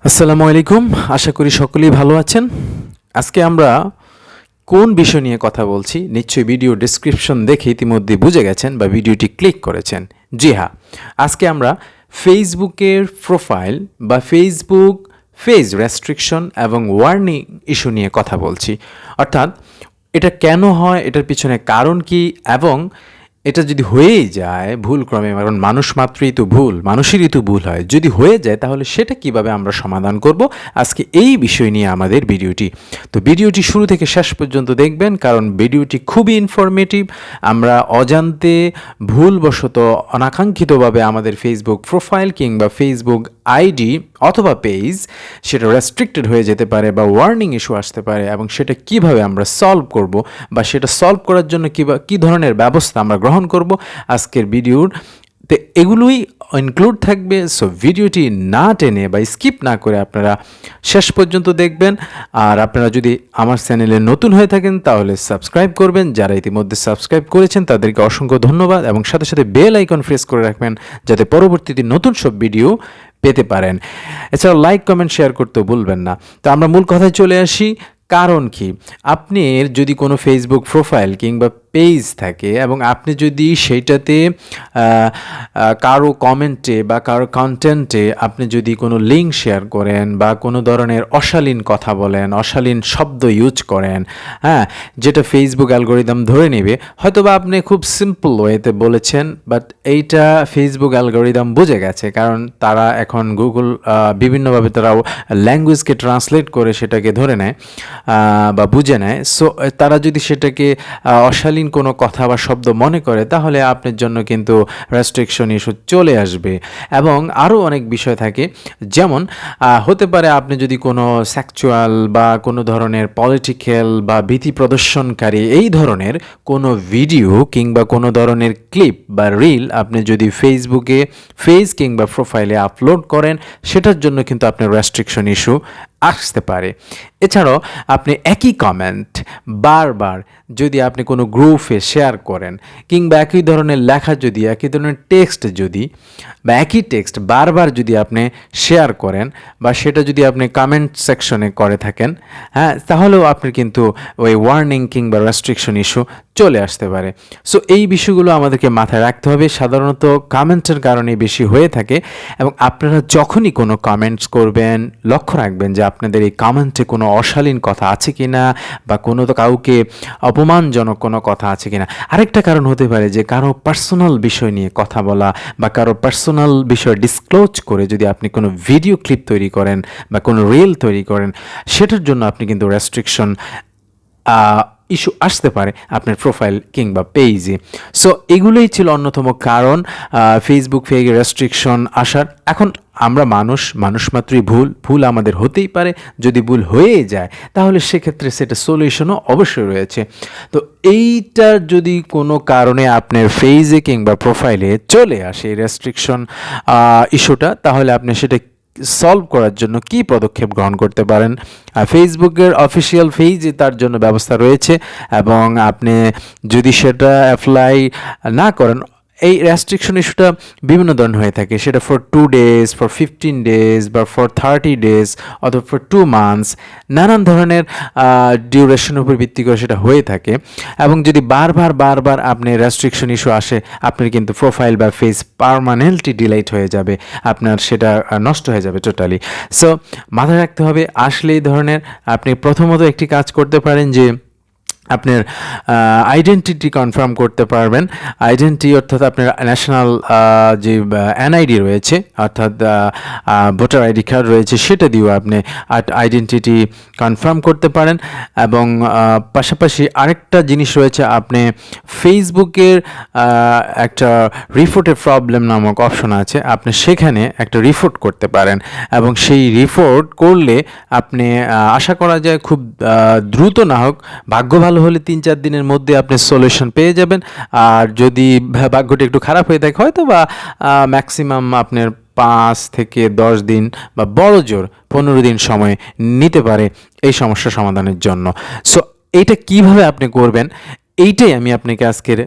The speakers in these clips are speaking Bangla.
আসসালামু আলাইকুম। আশা করি সকলেই ভালো আছেন। আজকে আমরা কোন বিষয় নিয়ে কথা বলছি নিশ্চয়ই ভিডিও ডেসক্রিপশন দেখে ইতিমধ্যে বুঝে গেছেন বা ভিডিওটি ক্লিক করেছেন। জি হ্যাঁ, আজকে আমরা ফেসবুকের প্রোফাইল বা ফেসবুক ফেজ রেস্ট্রিকশন এবং ওয়ার্নিং ইস্যু নিয়ে কথা বলছি। অর্থাৎ এটা কেন হয়, এটার পিছনে কারণ কি, এবং এটা যদি হয়েই যায় ভুলক্রমে, কারণ মানুষ মাত্রই তো ভুল, মানুষেরই তো ভুল হয়, যদি হয়ে যায় তাহলে সেটা কিভাবে আমরা সমাধান করব, আজকে এই বিষয় নিয়ে আমাদের ভিডিওটি। তো ভিডিওটি শুরু থেকে শেষ পর্যন্ত দেখবেন, কারণ ভিডিওটি খুবই ইনফরমেটিভ। আমরা অজান্তে ভুলবশত অনাকাঙ্ক্ষিতভাবে আমাদের ফেসবুক প্রোফাইল কিংবা ফেসবুক আইডি অথবা পেজ সেটা রেস্ট্রিক্টেড হয়ে যেতে পারে বা ওয়ার্নিং ইস্যু আসতে পারে, এবং সেটা কিভাবে আমরা সলভ করব বা সেটা সলভ করার জন্য কী ধরনের ব্যবস্থা আমরা গ্রহণ করব আজকের ভিডিওর তো এগুলোই ইনক্লুড থাকবে। সো ভিডিওটি না টেনে বা স্কিপ না করে আপনারা শেষ পর্যন্ত দেখবেন। আর আপনারা যদি আমার চ্যানেলে নতুন হয়ে থাকেন তাহলে সাবস্ক্রাইব করবেন। যারা ইতিমধ্যে সাবস্ক্রাইব করেছেন তাদেরকে অসংখ্য ধন্যবাদ, এবং সাথে সাথে বেল আইকন প্রেস করে রাখবেন যাতে পরবর্তীতে নতুন সব ভিডিও পেতে পারেন। এছাড়াও লাইক কমেন্ট শেয়ার করতেও ভুলবেন না। তো আমরা মূল কথায় চলে আসি। কারণ কি, আপনার যদি কোনো ফেসবুক প্রোফাইল কিংবা পেজ থাকে এবং আপনি যদি সেইটাতে কারো কমেন্টে বা কারো কন্টেন্টে আপনি যদি কোনো লিঙ্ক শেয়ার করেন বা কোনো ধরনের অশালীন কথা বলেন, অশালীন শব্দ ইউজ করেন, হ্যাঁ, যেটা ফেসবুক অ্যালগোরিদম ধরে নেবে, হয়তো বা আপনি খুব সিম্পল ওয়েতে বলেছেন, বাট এইটা ফেসবুক অ্যালগোরিদম বুঝে গেছে, কারণ তারা এখন গুগল বিভিন্নভাবে তারা ল্যাঙ্গুয়েজকে ট্রান্সলেট করে সেটাকে ধরে নেয় বা বুঝে নেয়। সো তারা যদি সেটাকে অশালীন কোনো কথা বা শব্দ মনে করে তাহলে আপনার জন্য কিন্তু রেস্ট্রিকশন ইস্যু চলে আসবে। এবং আরও অনেক বিষয় থাকে, যেমন হতে পারে আপনি যদি কোনো সেক্সুয়াল বা কোনো ধরনের পলিটিক্যাল বা ভীতি প্রদর্শনকারী এই ধরনের কোনো ভিডিও কিংবা কোনো ধরনের ক্লিপ বা রিল আপনি যদি ফেসবুকে পেজ কিংবা প্রোফাইলে আপলোড করেন, সেটার জন্য কিন্তু আপনার রেস্ট্রিকশন ইস্যু আসতে পারে। এছাড়াও আপনি একই কমেন্ট বারবার যদি আপনি কোনো গ্রুপে শেয়ার করেন কিংবা একই ধরনের লেখা যদি, একই ধরনের টেক্সট যদি বা একই টেক্সট বারবার যদি আপনি শেয়ার করেন বা সেটা যদি আপনি কমেন্ট সেকশনে করে থাকেন, হ্যাঁ, তাহলেও আপনার কিন্তু ওই ওয়ার্নিং কিংবা রেস্ট্রিকশন ইস্যু চলে আসতে পারে। সো এই বিষয়গুলো আমাদেরকে মাথায় রাখতে হবে। সাধারণত কমেন্টের কারণে বেশি হয়ে থাকে, এবং আপনারা যখনই কোনো কমেন্টস করবেন লক্ষ্য রাখবেন যে আপনাদের এই কমেন্টে কোনো অশালীন কথা আছে কিনা বা কোনো তো কাউকে অপমানজনক কোনো কথা আছে কিনা। আরেকটা কারণ হতে পারে যে কারো পার্সোনাল বিষয় নিয়ে কথা বলা বা কারো পার্সোনাল বিষয় ডিসক্লোজ করে যদি আপনি কোনো ভিডিও ক্লিপ তৈরি করেন বা কোনো রিল তৈরি করেন, সেটার জন্য আপনি কিন্তু রেস্ট্রিকশন ইস্যু আসতে পারে আপনার প্রোফাইল কিংবা পেজে। সো এগুলোই ছিল অন্যতম কারণ ফেসবুক পেজ রেস্ট্রিকশন আসার। এখন আমরা মানুষ মাত্রই ভুল আমাদের হতেই পারে। যদি ভুল হয়ে যায় তাহলে সেক্ষেত্রে সেটা সলিউশনও অবশ্যই রয়েছে। তো এইটার যদি কোনো কারণে আপনার পেজে কিংবা প্রোফাইলে চলে আসে রেস্ট্রিকশন ইস্যুটা, তাহলে আপনি সেটা সলভ করার জন্য কি পদক্ষেপ গ্রহণ করতে পারেন। ফেসবুকের অফিসিয়াল পেজে তার জন্য ব্যবস্থা রয়েছে, এবং আপনি যদি সেটা অ্যাপ্লাই না করেন, এই রেস্ট্রিকশন ইস্যুটা বিভিন্ন ধরনের হয়ে থাকে। সেটা ফর 2 days, ফর 15 days বা ফর 30 days অথবা ফর 2 months, নানান ধরনের ডিউরেশনের উপর ভিত্তি করে সেটা হয়ে থাকে। এবং যদি বারবার আপনি রেস্ট্রিকশন ইস্যু আসে, আপনার কিন্তু প্রোফাইল বা ফেস পার্মানেন্টলি ডিলাইট হয়ে যাবে, আপনার সেটা নষ্ট হয়ে যাবে টোটালি। সো মাথায় রাখতে হবে, আসলে এই ধরনের আপনি প্রথমত একটি কাজ করতে পারেন যে আপনার আইডেন্টিটি কনফার্ম করতে পারবেন। আইডেন্টি অর্থাৎ আপনার ন্যাশনাল যে এনআইডি রয়েছে, অর্থাৎ ভোটার আইডি কার্ড রয়েছে, সেটা দিয়েও আপনি আইডেন্টিটি কনফার্ম করতে পারেন। এবং পাশাপাশি আরেকটা জিনিস রয়েছে, আপনি ফেসবুকের একটা রিপোর্টের প্রবলেম নামক অপশন আছে, আপনি সেখানে একটা রিপোর্ট করতে পারেন, এবং সেই রিপোর্ট করলে আপনি আশা করা যায় খুব দ্রুত না হোক, ভাগ্য ভালো হলে 3-4 দিনের মধ্যে আপনি সলিউশন পেয়ে যাবেন। আর যদি ভাগ্যটা একটু খারাপ হয়ে থাকে হয়তো বা ম্যাক্সিমাম আপনার 5 থেকে 10 দিন বা বড় জোর 15 দিন সময় নিতে পারে এই সমস্যা সমাধানের জন্য। সো এইটা কিভাবে আপনি করবেন এইটাই আমি আপনাকে আজকের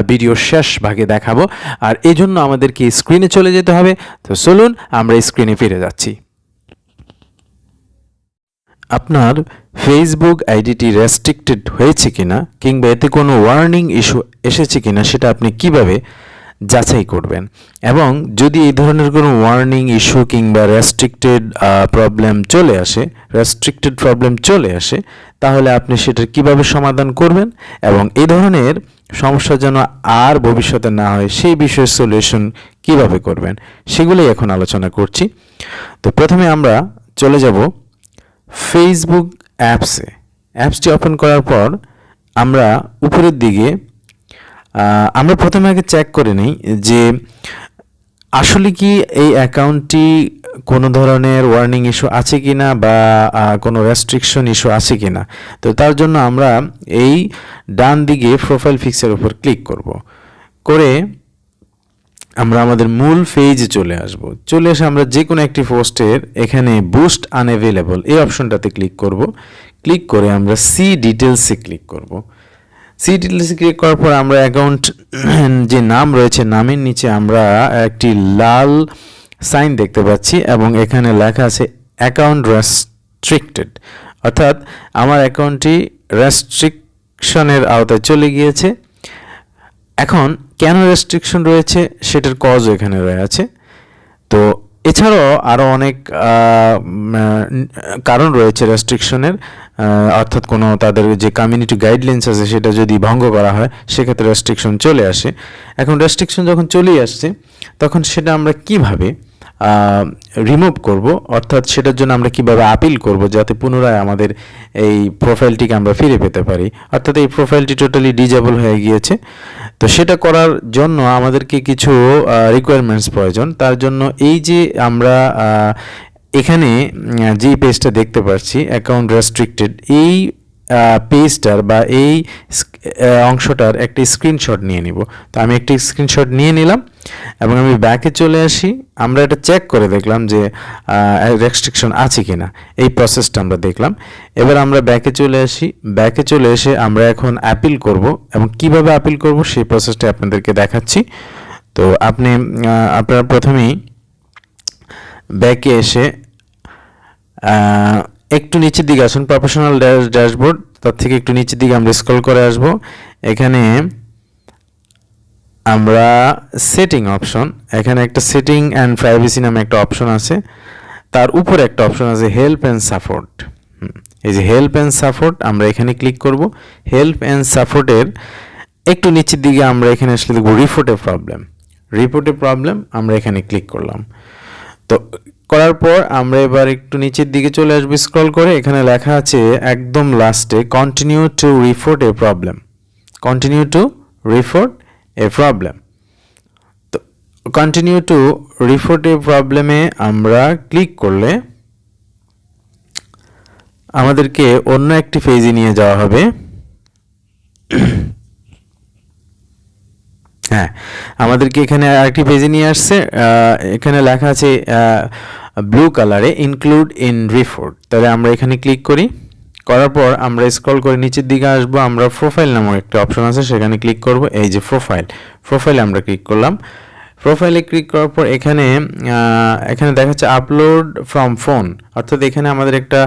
ভিডিওর শেষ ভাগে দেখাবো। আর এই জন্য আমাদেরকে স্ক্রিনে চলে যেতে হবে। তো চলুন আমরা স্ক্রিনে ফিরে যাচ্ছি। আপনার ফেসবুক আইডিটি রেস্ট্রিক্টেড হয়েছে কিনা কিংবা এতে কোনো ওয়ার্নিং ইস্যু এসেছে কিনা সেটা আপনি কিভাবে যাচাই করবেন, এবং যদি এই ধরনের কোনো ওয়ার্নিং ইস্যু কিংবা রেস্ট্রিক্টেড প্রবলেম চলে আসে তাহলে আপনি সেটার কিভাবে সমাধান করবেন এবং এই ধরনের সমস্যা যেন আর ভবিষ্যতে না হয় সেই বিষয়ে সলিউশন কিভাবে করবেন সেগুলোই এখন আলোচনা করছি। তো প্রথমে আমরা চলে যাব ফেসবুক অ্যাপসটি ওপেন করার পর আমরা উপরের দিকে আমরা প্রথমে আগে চেক করে নিই যে আসলে কি এই অ্যাকাউন্টটি কোনো ধরনের ওয়ার্নিং ইস্যু আছে কি না বা কোনো রেস্ট্রিকশন ইস্যু আছে কি না। তো তার জন্য আমরা এই ডান দিকে প্রোফাইল পিকচার উপর ক্লিক করে আমরা আমাদের মূল পেজে চলে এসে আমরা যে কোনো একটি পোস্টের এখানে বুস্ট আনঅ্যাভেলেবল এই অপশনটাতে ক্লিক করে আমরা সি ডিটেলসে ক্লিক করব। সি ডিটেলসে ক্লিক করার পর আমরা অ্যাকাউন্ট যে নাম রয়েছে নামের নিচে আমরা একটি লাল সাইন দেখতে পাচ্ছি এবং এখানে লেখা আছে অ্যাকাউন্ট রেস্ট্রিক্টেড, অর্থাৎ আমার অ্যাকাউন্টটি রেস্ট্রিকশনের আওতায় চলে গিয়েছে। এখন কেন রেস্ট্রিকশন রয়েছে সেটার কজও এখানে রয়েছে। তো এছাড়াও আরও অনেক কারণ রয়েছে রেস্ট্রিকশনের, অর্থাৎ কোনো তাদের যে কমিউনিটি গাইডলাইন্স আছে সেটা যদি ভঙ্গ করা হয় সেক্ষেত্রে রেস্ট্রিকশন চলে আসে। এখন রেস্ট্রিকশন যখন চলেই আসছে তখন সেটা আমরা কিভাবে রিমুভ করব, অর্থাৎ সেটার জন্য আমরা কিভাবে আপিল করব যাতে পুনরায় আমাদের এই প্রোফাইলটিকে আমরা ফিরে পেতে পারি, অর্থাৎ এই প্রোফাইলটি টোটালি ডিজেবল হয়ে গিয়েছে। তো সেটা করার জন্য আমাদেরকে কিছু রিকোয়ারমেন্টস প্রয়োজন। তার জন্য এই যে আমরা এখানে যে পেজটা দেখতে পাচ্ছি অ্যাকাউন্ট রেস্ট্রিক্টেড, এই পেজটার বা এই অংশটার একটি স্ক্রিনশট নিয়ে নিব। তো আমি একটি স্ক্রিনশট নিয়ে নিলাম এবং আমি ব্যাকে চলে আসি। আমরা এটা চেক করে দেখলাম যে রেস্ট্রিকশন আছে কিনা, এই প্রসেসটা আমরা দেখলাম। এবার আমরা ব্যাকে চলে এসে আমরা এখন অ্যাপিল করব এবং কিভাবে অ্যাপিল করব সেই প্রসেসটা আপনাদেরকে দেখাচ্ছি। তো আপনারা প্রথমেই ব্যাকে এসে একটু নিচের দিকে আসুন, প্রফেশনাল ড্যাশবোর্ড, তার থেকে একটু নিচের দিকে আমরা স্ক্রল করে আসব। এখানে আমরা সেটিং অপশন, এখানে একটা সেটিং অ্যান্ড প্রাইভেসি নামে একটা অপশন আছে, তার উপরে একটা অপশন আছে হেল্প অ্যান্ড সাপোর্ট। এই যে হেল্প অ্যান্ড সাপোর্ট আমরা এখানে ক্লিক করব। হেল্প অ্যান্ড সাপোর্টের একটু নিচের দিকে আমরা এখানে আসলে দেখব রিপোর্টে প্রবলেম আমরা এখানে ক্লিক করলাম। তো করার পর আমরা এবার একটু নিচের দিকে চলে আসবো স্ক্রল করে, এখানে লেখা আছে একদম লাস্টে continue to report A problem. তো কন্টিনিউ টু রিপোর্ট এ প্রবলেমে আমরা ক্লিক করলে আমাদেরকে অন্য একটি পেজে নিয়ে যাওয়া হবে। হ্যাঁ, আমাদেরকে এখানে আরেকটি পেজে নিয়ে আসছে, এখানে লেখা আছে ব্লু কালারে ইনক্লুড ইন রিপোর্ট। তাহলে আমরা এখানে ক্লিক করার পর আমরা স্ক্রল করে নিচের দিকে আসবো, আমরা প্রোফাইল নামক একটা অপশন আছে সেখানে ক্লিক করব। এই যে প্রোফাইলে আমরা ক্লিক করলাম। প্রোফাইলে ক্লিক করার পর এখানে দেখাচ্ছে আপলোড ফ্রম ফোন, অর্থাৎ এখানে আমাদের একটা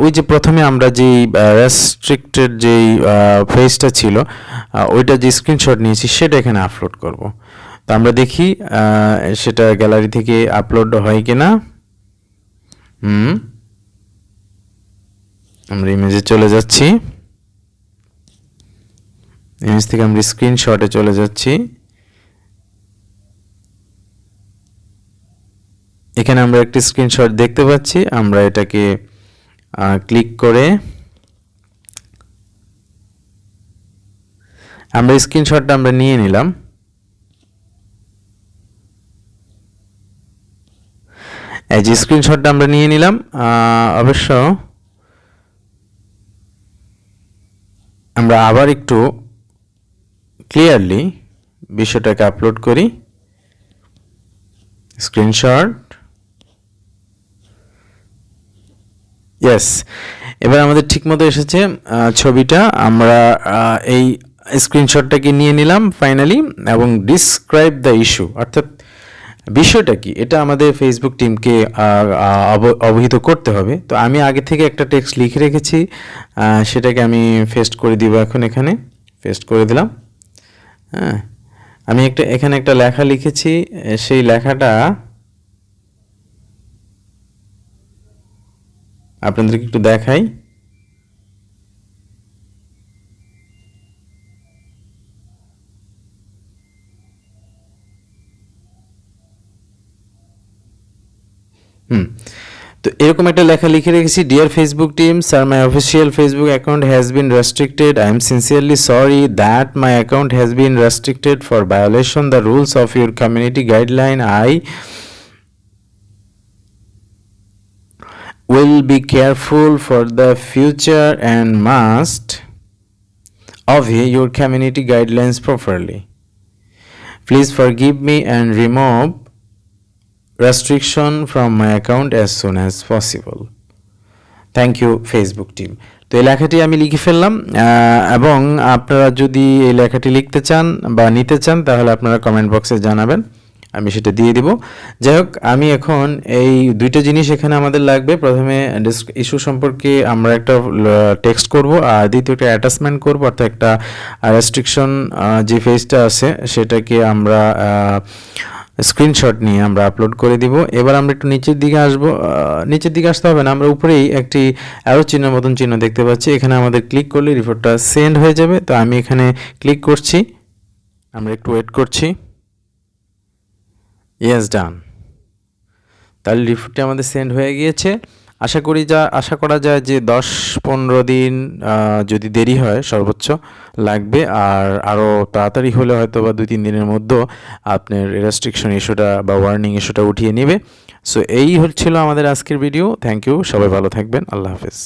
ওই যে প্রথমে আমরা যেই রেস্ট্রিক্টেড যেই পেজটা ছিল ওইটা যে স্ক্রিনশট নিয়েছি সেটা এখানে আপলোড করব। তো আমরা দেখি সেটা গ্যালারি থেকে আপলোড হয় কিনা। আমরা ইমেজে চলে যাচ্ছি, ইমেজ থেকে আমরা স্ক্রিনশটে চলে যাচ্ছি। এখানে আমরা একটি স্ক্রিনশট দেখতে পাচ্ছি, আমরা এটাকে ক্লিক করে আমরা স্ক্রিনশটটা আমরা নিয়ে নিলাম। এই যে স্ক্রিনশটটা আমরা নিয়ে নিলাম। অবশ্য আমরা আবার একটু ক্লিয়ারলি বিষয়টাকে আপলোড করি। স্ক্রিনশট, ইয়েস, এবার আমাদের ঠিকমতো এসেছে ছবিটা। আমরা এই স্ক্রিনশটটাকে নিয়ে নিলাম ফাইনালি এবং ডিসক্রাইব দ্য ইস্যু, অর্থাৎ বিষয়টা কি, এটা আমাদের ফেসবুক টিমকে অবহিত করতে হবে। তো আমি আগে থেকে একটা টেক্সট লিখে রেখেছি, সেটাকে আমি পেস্ট করে দিব। এখন এখানে পেস্ট করে দিলাম। হ্যাঁ, আমি এখানে একটা লেখা লিখেছি, সেই লেখাটা আপনাদেরকে একটু দেখাই। তো এরকম একটা লেখা লিখে রেখেছি, dear Facebook team, sir my official Facebook account has been restricted. I am sincerely sorry that my account has been restricted for violation the rules of your community guideline. I will be careful for the future and must obey your community guidelines properly. Please forgive me and remove restriction from my account as soon as possible. Thank you Facebook team. তো এই লেখাটি আমি লিখে ফেললাম, এবং আপনারা যদি এই লেখাটি লিখতে চান বা নিতে চান তাহলে আপনারা কমেন্ট বক্সে জানাবেন, আমি সেটা দিয়ে দিব। যাই হোক, আমি এখন এই দুইটা জিনিস এখানে আমাদের লাগবে। প্রথমে ইস্যু সম্পর্কে আমরা একটা টেক্সট করব, আর দ্বিতীয়টা অ্যাটাচমেন্ট করব, অর্থাৎ একটা রেস্ট্রিকশন যে ফেজটা আছে সেটাকে আমরা স্ক্রিনশট নিয়ে আমরা আপলোড করে দিব। এবার আমরা একটু নিচের দিকে আসব, নিচের দিকে আসতে হবে না, আমরা উপরেই একটি অ্যারো চিহ্ন মতন চিহ্ন দেখতে পাচ্ছি, এখানে আমাদের ক্লিক করলে রিপোর্টটা সেন্ড হয়ে যাবে। তো আমি এখানে ক্লিক করছি, আমরা একটু ওয়েট করছি। ইয়েস, ডান। তাহলে রিপোর্টটি আমাদের সেন্ড হয়ে গিয়েছে। আশা করা যায় যে 10-15 দিন যদি দেরি হয় সর্বোচ্চ লাগবে, আর আরও তাড়াতাড়ি হলে হয়তো বা 2-3 দিনের মধ্যে আপনার রেস্ট্রিকশন ইস্যুটা বা ওয়ার্নিং ইস্যুটা উঠিয়ে নেবে। সো এই হচ্ছিল আমাদের আজকের ভিডিও। থ্যাংক ইউ, সবাই ভালো থাকবেন, আল্লাহ হাফেজ।